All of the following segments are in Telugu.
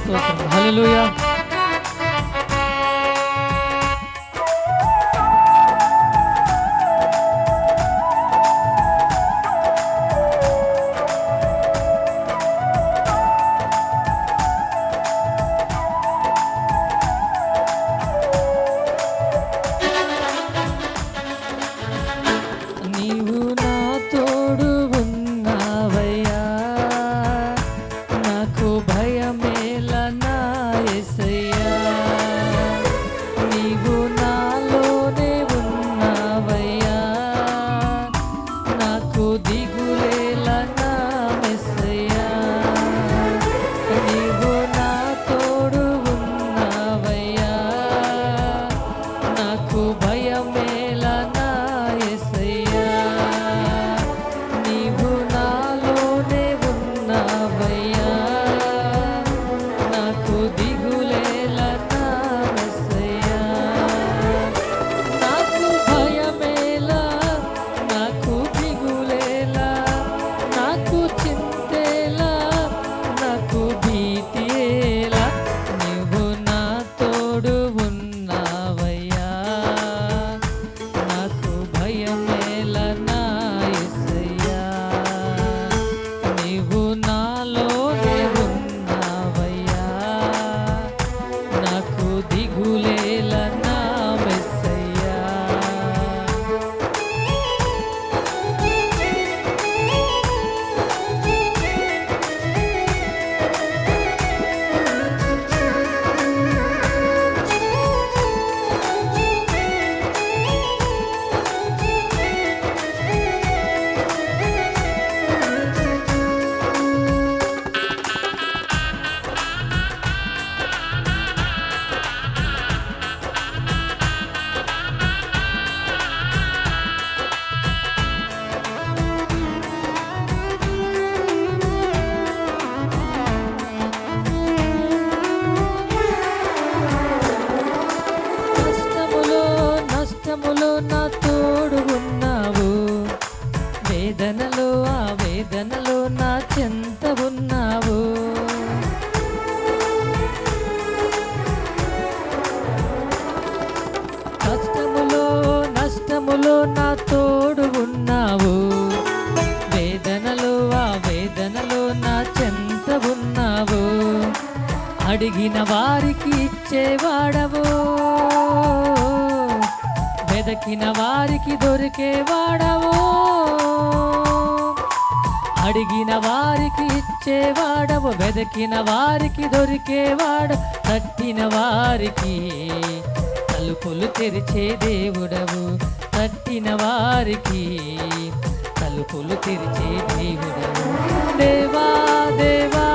స్తోత్రం. హల్లెలూయా. నీవు నా తోడు ఉన్నావయ్యా, నాకు భయమేల నా యేసయ్యా. నీవు నాలోనే ఉన్నావయ్యా, నాకు దిగులేల నా మెస్సయ్యా. నీవు నా తోడు ఉన్నావయ్యా, నాకు భయమేల నా యేసయ్యా. నీవు నాలోనే ఉన్నావయ్యా, నాకు దిగులేల నా మెస్సయ్యా. నాకు భయమేలా, నాకు దిగులేలా, నాకు చింతేలా, నాకు భీతియేలా, నీవు నా తోడు ఉన్నావయ్యా, నాకు భయమేల నా యేసయ్యా. నీవు నాలోనే ఉన్నావయ్యా, నాకు దిగులేల నా మెస్సయ్యా. కష్టములో నష్టములో నా తోడు ఉన్నావు, వేదనలో ఆ వేదనలో నా చెంత ఉన్నావు. కష్టములో నష్టములో నా తోడు ఉన్నావు, వేదనలో ఆ వేదనలో నా చెంత ఉన్నావు. అడిగిన వారికి ఇచ్చేవాడవు, వెదకిన వారికి దొరికేవాడవు. అడిగిన వారికి ఇచ్చేవాడవు, వెదకిన వారికి దొరికేవాడు. తట్టిన వారికి తలుపులు తెరిచే దేవుడవు, తట్టిన వారికి తలుపులు తెరిచే దేవుడవు. దేవా దేవా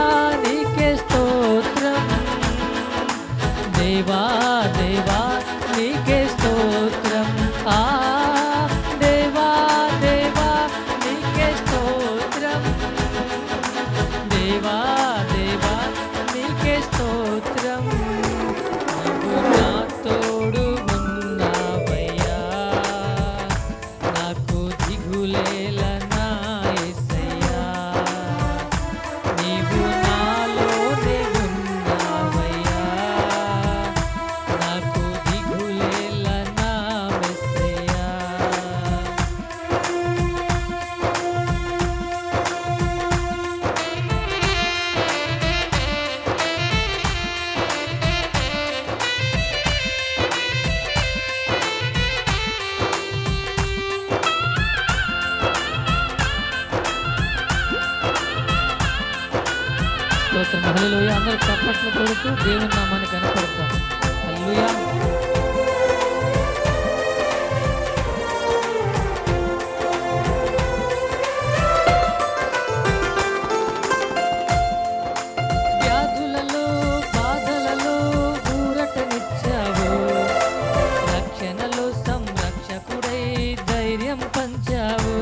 నీకే స్తోత్రం, దేవా దేవా నీకే స్తోత్రం. ఆ దేవా దేవా నీకే స్తోత్రం, దేవా దేవా నీకే స్తోత్రం. నీవు నా తోడు ఉన్నావయ్యా, నాకు దిగులేల నా యేసయ్యా. నీవు నాలోనే ఉన్నావయ్యా, నాకు దిగులేల నా మెస్సయ్యా. స్తోత్రం. హల్లెలూయా. అందరూ చప్పట్లు కొడుతూ దేవుని నామాన్ని కనపడతాం. హల్లెలూయా. వ్యాధులలో బాధలలో ఊరటనిచ్చావు, రక్షణలో సంరక్షకుడై ధైర్యం పంచావు.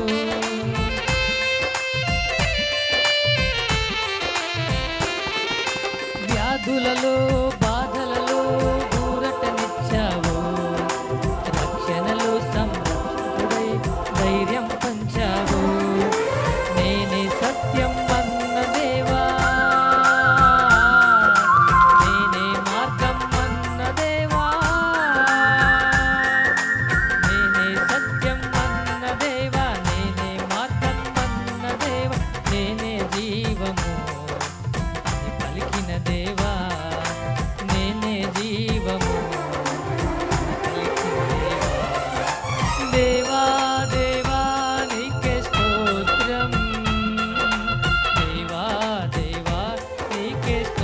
వ్యాధులలో బాధలలో ఊరటనిచ్చావు, రక్షణలో సంరక్షకుడై ధైర్యం పంచావు. నేనే సత్యం అన్న దేవా, నీకిష్టం